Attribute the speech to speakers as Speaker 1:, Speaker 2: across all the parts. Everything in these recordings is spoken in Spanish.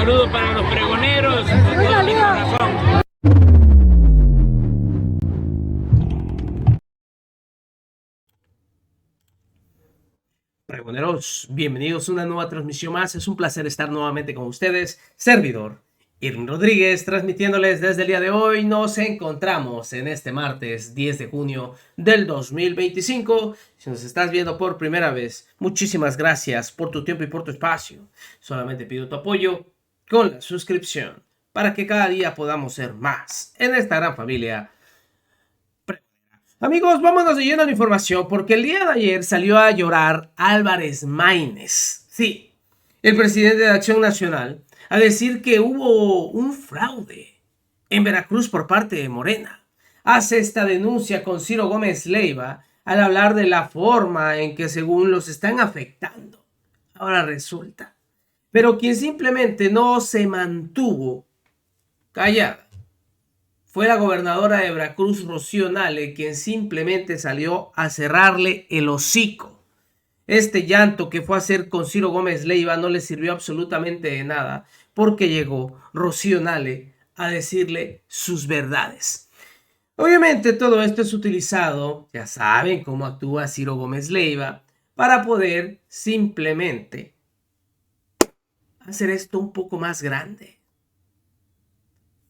Speaker 1: saludo para los pregoneros con todo mi corazón.
Speaker 2: Pregoneros, bienvenidos a una nueva transmisión más. Es un placer estar nuevamente con ustedes. Servidor Irving Rodríguez, transmitiéndoles desde el día de hoy. Nos encontramos en este martes 10 de junio del 2025. Si nos estás viendo por primera vez, muchísimas gracias por tu tiempo y por tu espacio. Solamente pido tu apoyo con la suscripción para que cada día podamos ser más en esta gran familia. Amigos, vámonos de lleno a la información porque el día de ayer salió a llorar Álvarez Maínez. Sí, el presidente de Acción Nacional, a decir que hubo un fraude en Veracruz por parte de Morena. Hace esta denuncia con Ciro Gómez Leiva al hablar de la forma en que según los están afectando. Ahora resulta. Pero quien simplemente no se mantuvo callada fue la gobernadora de Veracruz, Rocío Nale, quien simplemente salió a cerrarle el hocico. Este llanto que fue a hacer con Ciro Gómez Leiva no le sirvió absolutamente de nada, porque llegó Rocío Nale a decirle sus verdades. Obviamente todo esto es utilizado, ya saben cómo actúa Ciro Gómez Leiva, para poder simplemente hacer esto un poco más grande.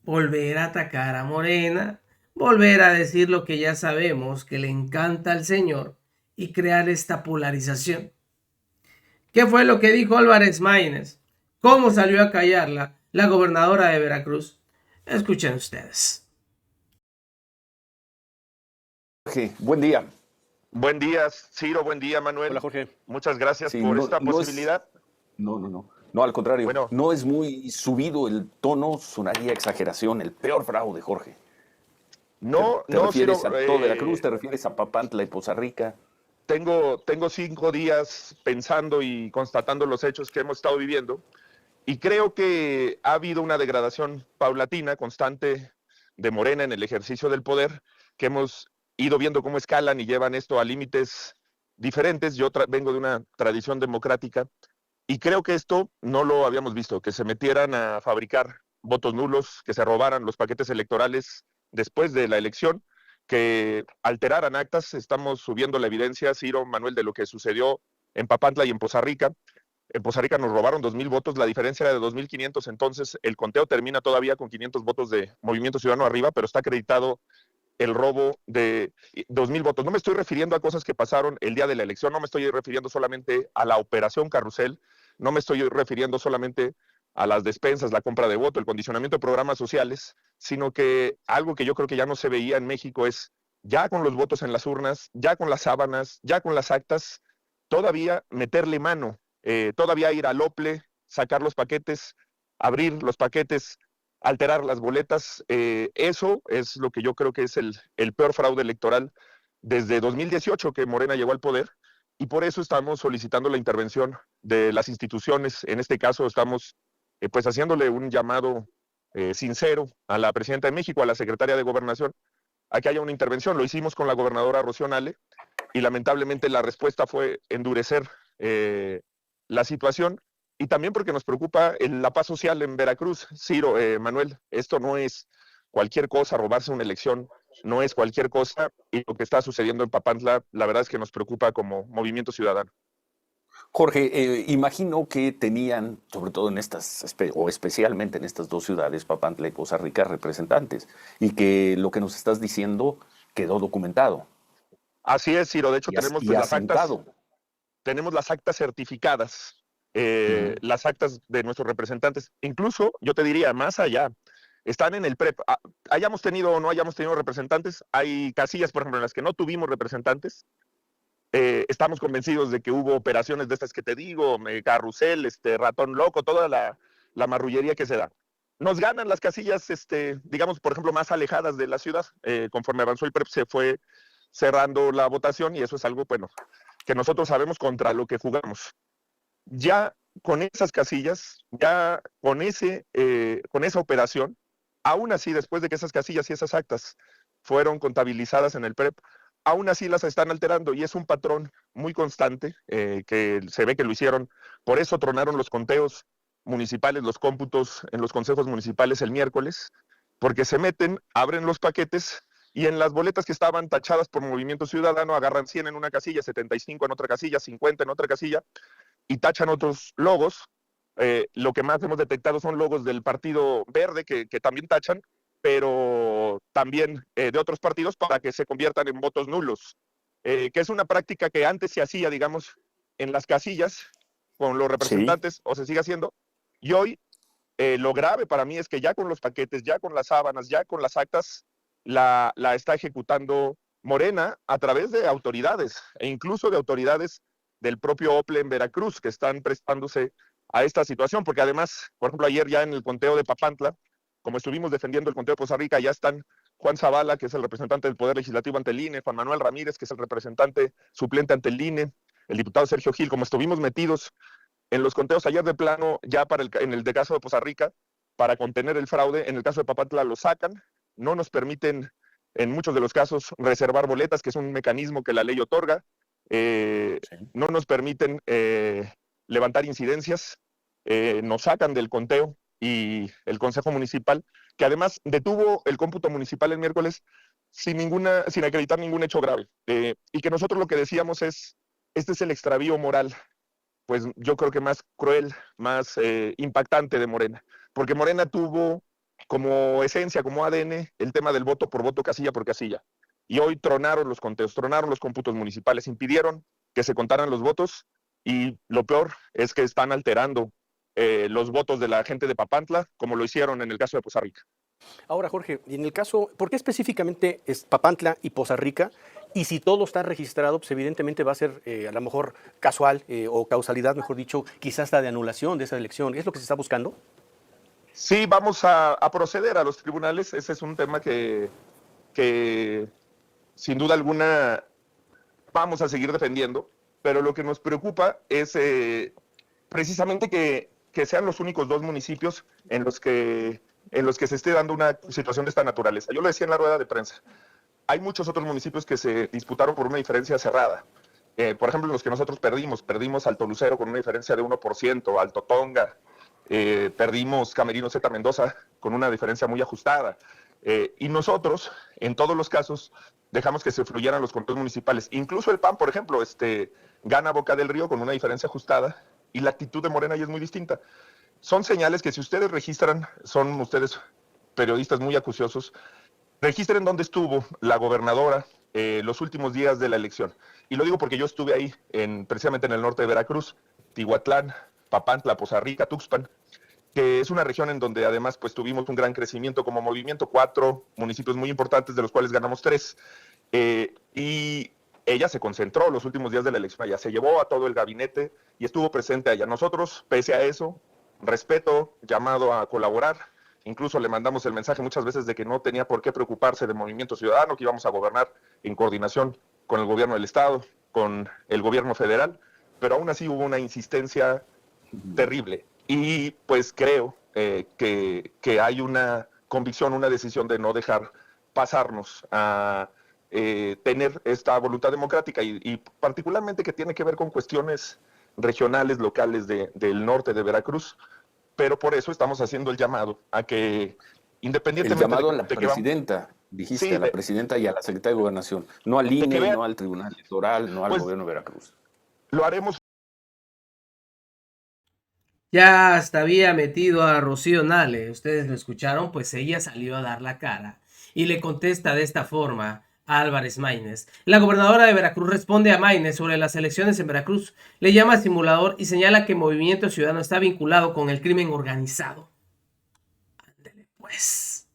Speaker 2: Volver a atacar a Morena, volver a decir lo que ya sabemos que le encanta al señor y crear esta polarización. ¿Qué fue lo que dijo Álvarez Maínez? ¿Cómo salió a callarla la gobernadora de Veracruz? Escuchen ustedes.
Speaker 3: Jorge, buen día.
Speaker 4: Buen día, Ciro, buen día, Manuel.
Speaker 3: Hola, Jorge.
Speaker 4: Muchas gracias por esta posibilidad.
Speaker 3: No, al contrario. Bueno, no es muy subido el tono, sonaría exageración, el peor fraude, Jorge. ¿Te refieres
Speaker 4: Ciro,
Speaker 3: a todo Veracruz? ¿Te refieres a Papantla y Poza Rica?
Speaker 4: Tengo 5 días pensando y constatando los hechos que hemos estado viviendo y creo que ha habido una degradación paulatina, constante de Morena en el ejercicio del poder, que hemos ido viendo cómo escalan y llevan esto a límites diferentes. Yo vengo de una tradición democrática y creo que esto no lo habíamos visto, que se metieran a fabricar votos nulos, que se robaran los paquetes electorales después de la elección, que alteraran actas. Estamos subiendo la evidencia, Ciro, Manuel, de lo que sucedió en Papantla y en Poza Rica. En Poza Rica nos robaron 2,000 votos, la diferencia era de 2,500, entonces el conteo termina todavía con 500 votos de Movimiento Ciudadano arriba, pero está acreditado el robo de 2,000 votos. No me estoy refiriendo a cosas que pasaron el día de la elección, no me estoy refiriendo solamente a la operación Carrusel, no me estoy refiriendo solamente a las despensas, la compra de voto, el condicionamiento de programas sociales, sino que algo que yo creo que ya no se veía en México es, ya con los votos en las urnas, ya con las sábanas, ya con las actas, todavía meterle mano, todavía ir al OPLE, sacar los paquetes, abrir los paquetes, alterar las boletas. Eso es lo que yo creo que es el peor fraude electoral desde 2018 que Morena llegó al poder, y por eso estamos solicitando la intervención de las instituciones. En este caso estamos pues haciéndole un llamado sincero a la presidenta de México, a la secretaria de Gobernación, a que haya una intervención. Lo hicimos con la gobernadora Rocío Nale y lamentablemente la respuesta fue endurecer la situación, y también porque nos preocupa la paz social en Veracruz. Ciro, Manuel, esto no es cualquier cosa, robarse una elección no es cualquier cosa, y lo que está sucediendo en Papantla, la verdad es que nos preocupa como Movimiento Ciudadano.
Speaker 3: Jorge, imagino que tenían, sobre todo en estas, o especialmente en estas dos ciudades, Papantla y Poza Rica, representantes, y que lo que nos estás diciendo quedó documentado.
Speaker 4: Así es, Ciro. De hecho, tenemos las actas certificadas, las actas de nuestros representantes. Incluso, yo te diría, más allá, están en el PREP. Hayamos tenido o no hayamos tenido representantes, hay casillas, por ejemplo, en las que no tuvimos representantes. Estamos convencidos de que hubo operaciones de estas que te digo, carrusel, ratón loco, toda la marrullería que se da. Nos ganan las casillas, digamos, por ejemplo, más alejadas de la ciudad. Conforme avanzó el PREP, se fue cerrando la votación, y eso es algo, bueno, que nosotros sabemos contra lo que jugamos. Ya con esas casillas, ya con esa operación, aún así, después de que esas casillas y esas actas fueron contabilizadas en el PREP, aún así las están alterando, y es un patrón muy constante que se ve que lo hicieron. Por eso tronaron los conteos municipales, los cómputos en los consejos municipales el miércoles, porque se meten, abren los paquetes y en las boletas que estaban tachadas por Movimiento Ciudadano agarran 100 en una casilla, 75 en otra casilla, 50 en otra casilla y tachan otros logos. Lo que más hemos detectado son logos del Partido Verde que también tachan, pero también de otros partidos para que se conviertan en votos nulos, que es una práctica que antes se hacía, digamos, en las casillas con los representantes, sí, o se sigue haciendo, y hoy lo grave para mí es que ya con los paquetes, ya con las sábanas, ya con las actas, la está ejecutando Morena a través de autoridades, e incluso de autoridades del propio OPLE en Veracruz, que están prestándose a esta situación, porque además, por ejemplo, ayer ya en el conteo de Papantla, como estuvimos defendiendo el conteo de Poza Rica, ya están Juan Zavala, que es el representante del Poder Legislativo ante el INE, Juan Manuel Ramírez, que es el representante suplente ante el INE, el diputado Sergio Gil, como estuvimos metidos en los conteos ayer de plano, ya en el de caso de Poza Rica, para contener el fraude, en el caso de Papantla lo sacan, no nos permiten en muchos de los casos reservar boletas, que es un mecanismo que la ley otorga, sí, no nos permiten levantar incidencias, nos sacan del conteo y el Consejo Municipal, que además detuvo el cómputo municipal el miércoles sin acreditar ningún hecho grave, y que nosotros lo que decíamos es, este es el extravío moral, pues yo creo que más cruel, más impactante de Morena, porque Morena tuvo como esencia, como ADN, el tema del voto por voto, casilla por casilla, y hoy tronaron los conteos, tronaron los cómputos municipales, impidieron que se contaran los votos, y lo peor es que están alterando los votos de la gente de Papantla, como lo hicieron en el caso de Poza Rica.
Speaker 5: Ahora, Jorge, y en el caso, ¿por qué específicamente es Papantla y Poza Rica? Y si todo está registrado, pues evidentemente va a ser a lo mejor casual o causalidad, mejor dicho, quizás la de anulación de esa elección. ¿Es lo que se está buscando?
Speaker 4: Sí, vamos a proceder a los tribunales. Ese es un tema que sin duda alguna vamos a seguir defendiendo, pero lo que nos preocupa es precisamente que sean los únicos dos municipios en los que se esté dando una situación de esta naturaleza. Yo lo decía en la rueda de prensa. Hay muchos otros municipios que se disputaron por una diferencia cerrada. Por ejemplo, en los que nosotros perdimos Alto Lucero con una diferencia de 1%, Alto Tonga, perdimos Camerino Z Mendoza con una diferencia muy ajustada. Y nosotros, en todos los casos, dejamos que se fluyeran los conteos municipales. Incluso el PAN, por ejemplo, gana Boca del Río con una diferencia ajustada y la actitud de Morena ahí es muy distinta. Son señales que si ustedes registran, son ustedes periodistas muy acuciosos, registren dónde estuvo la gobernadora los últimos días de la elección. Y lo digo porque yo estuve ahí, precisamente en el norte de Veracruz, Tihuatlán, Papantla, Poza Rica, Tuxpan, que es una región en donde además pues tuvimos un gran crecimiento como movimiento, 4 municipios muy importantes, de los cuales ganamos 3. Y ella se concentró los últimos días de la elección allá, se llevó a todo el gabinete y estuvo presente allá. Nosotros, pese a eso, respeto, llamado a colaborar, incluso le mandamos el mensaje muchas veces de que no tenía por qué preocuparse de Movimiento Ciudadano, que íbamos a gobernar en coordinación con el gobierno del Estado, con el gobierno federal, pero aún así hubo una insistencia terrible. Y pues creo que hay una convicción, una decisión de no dejar pasarnos a tener esta voluntad democrática y particularmente que tiene que ver con cuestiones regionales, locales del norte de Veracruz, pero por eso estamos haciendo el llamado a que, independientemente...
Speaker 3: El llamado a la presidenta, dijiste, sí, a la presidenta y a la secretaria de Gobernación, no al INE, no al Tribunal Electoral, no al gobierno de Veracruz.
Speaker 4: Lo haremos.
Speaker 2: Ya hasta había metido a Rocío Nale, ustedes lo escucharon, pues ella salió a dar la cara y le contesta de esta forma a Álvarez Maínez. La gobernadora de Veracruz responde a Maínez sobre las elecciones en Veracruz, le llama simulador y señala que Movimiento Ciudadano está vinculado con el crimen organizado. Ándele pues.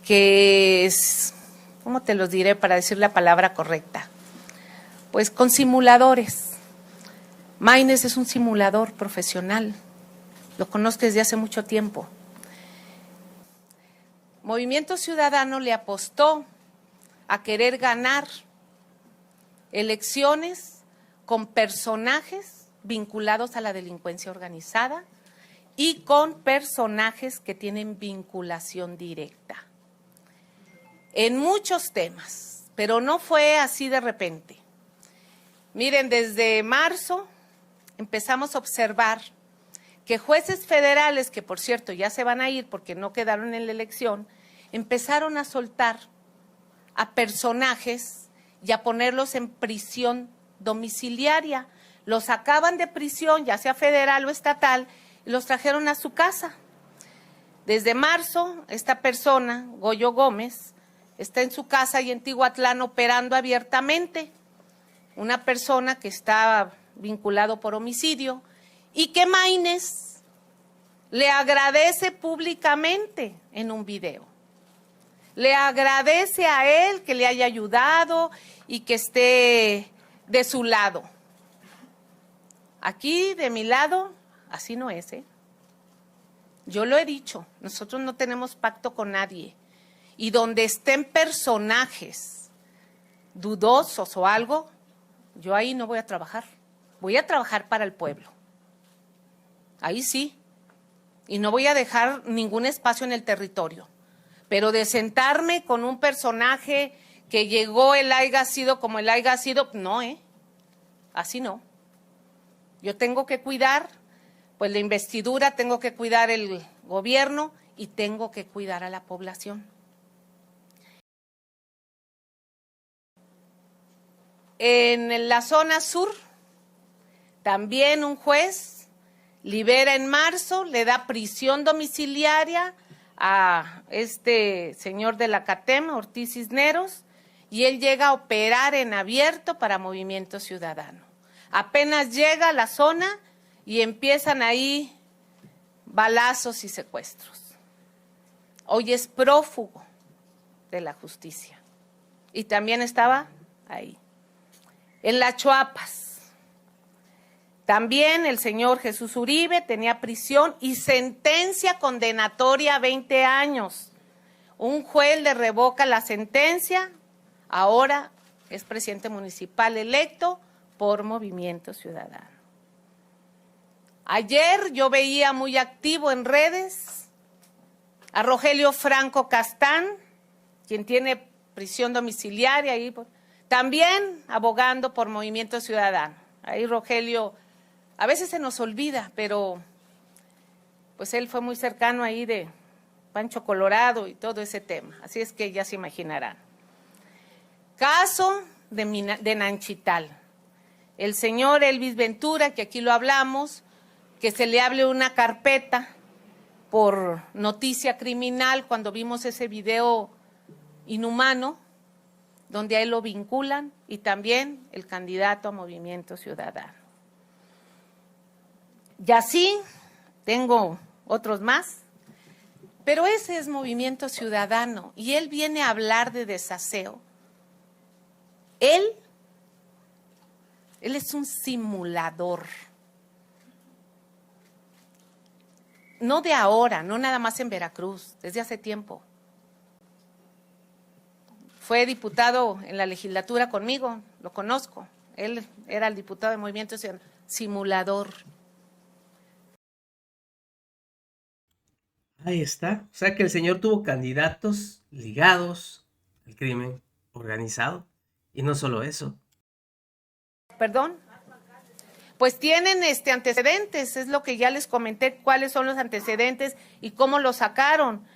Speaker 6: Que es, ¿cómo te los diré para decir la palabra correcta? Pues con simuladores. Maínez es un simulador profesional, lo conozco desde hace mucho tiempo. Movimiento Ciudadano le apostó a querer ganar elecciones con personajes vinculados a la delincuencia organizada y con personajes que tienen vinculación directa en muchos temas, pero no fue así de repente. Miren, desde marzo empezamos a observar que jueces federales, que por cierto ya se van a ir porque no quedaron en la elección, empezaron a soltar a personajes y a ponerlos en prisión domiciliaria. Los sacaban de prisión, ya sea federal o estatal, y los trajeron a su casa. Desde marzo, esta persona, Goyo Gómez, está en su casa y en Tihuatlán operando abiertamente. Una persona que está vinculado por homicidio y que Maínez le agradece públicamente en un video. Le agradece a él que le haya ayudado y que esté de su lado. Aquí, de mi lado, así no es, ¿eh? Yo lo he dicho, nosotros no tenemos pacto con nadie. Y donde estén personajes dudosos o algo, yo ahí no voy a trabajar. Voy a trabajar para el pueblo. Ahí sí. Y no voy a dejar ningún espacio en el territorio. Pero de sentarme con un personaje que llegó el haya sido como el haya sido, no, así no. Yo tengo que cuidar, pues la investidura, tengo que cuidar el gobierno y tengo que cuidar a la población. En la zona sur, también un juez libera en marzo, le da prisión domiciliaria a este señor de la CATEM, Ortiz Cisneros, y él llega a operar en abierto para Movimiento Ciudadano. Apenas llega a la zona y empiezan ahí balazos y secuestros. Hoy es prófugo de la justicia y también estaba ahí. En las Chuapas, también el señor Jesús Uribe tenía prisión y sentencia condenatoria a 20 años. Un juez le revoca la sentencia, ahora es presidente municipal electo por Movimiento Ciudadano. Ayer yo veía muy activo en redes a Rogelio Franco Castán, quien tiene prisión domiciliaria y también abogando por Movimiento Ciudadano. Ahí Rogelio, a veces se nos olvida, pero pues él fue muy cercano ahí de Pancho Colorado y todo ese tema. Así es que ya se imaginarán. Caso de Nanchital. El señor Elvis Ventura, que aquí lo hablamos, que se le hable una carpeta por noticia criminal cuando vimos ese video inhumano, donde a él lo vinculan, y también el candidato a Movimiento Ciudadano. Y así tengo otros más, pero ese es Movimiento Ciudadano, y él viene a hablar de desaseo. Él es un simulador. No de ahora, no nada más en Veracruz, desde hace tiempo. Fue diputado en la legislatura conmigo, lo conozco. Él era el diputado de Movimiento Ciudadano. Simulador.
Speaker 2: Ahí está. O sea que el señor tuvo candidatos ligados al crimen organizado. Y no solo eso.
Speaker 6: ¿Perdón? Pues tienen antecedentes, es lo que ya les comenté, cuáles son los antecedentes y cómo lo sacaron.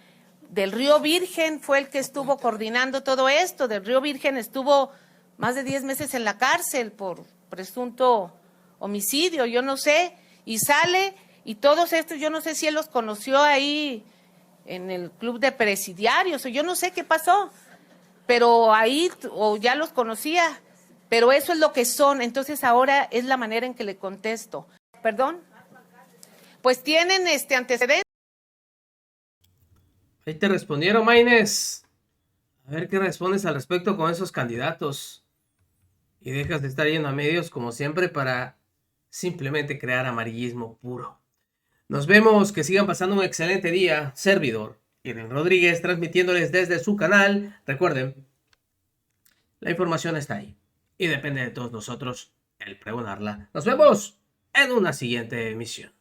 Speaker 6: Del Río Virgen fue el que estuvo coordinando todo esto. Del Río Virgen estuvo más de 10 meses en la cárcel por presunto homicidio, yo no sé, y sale, y todos estos, yo no sé si él los conoció ahí en el club de presidiarios, o yo no sé qué pasó, pero ahí, o ya los conocía, pero eso es lo que son. Entonces ahora es la manera en que le contesto. ¿Perdón? Pues tienen antecedentes.
Speaker 2: Ahí te respondieron, Maínez. A ver qué respondes al respecto con esos candidatos. Y dejas de estar yendo a medios como siempre para simplemente crear amarillismo puro. Nos vemos, que sigan pasando un excelente día. Servidor Irving Rodríguez, transmitiéndoles desde su canal. Recuerden, la información está ahí y depende de todos nosotros el pregonarla. Nos vemos en una siguiente emisión.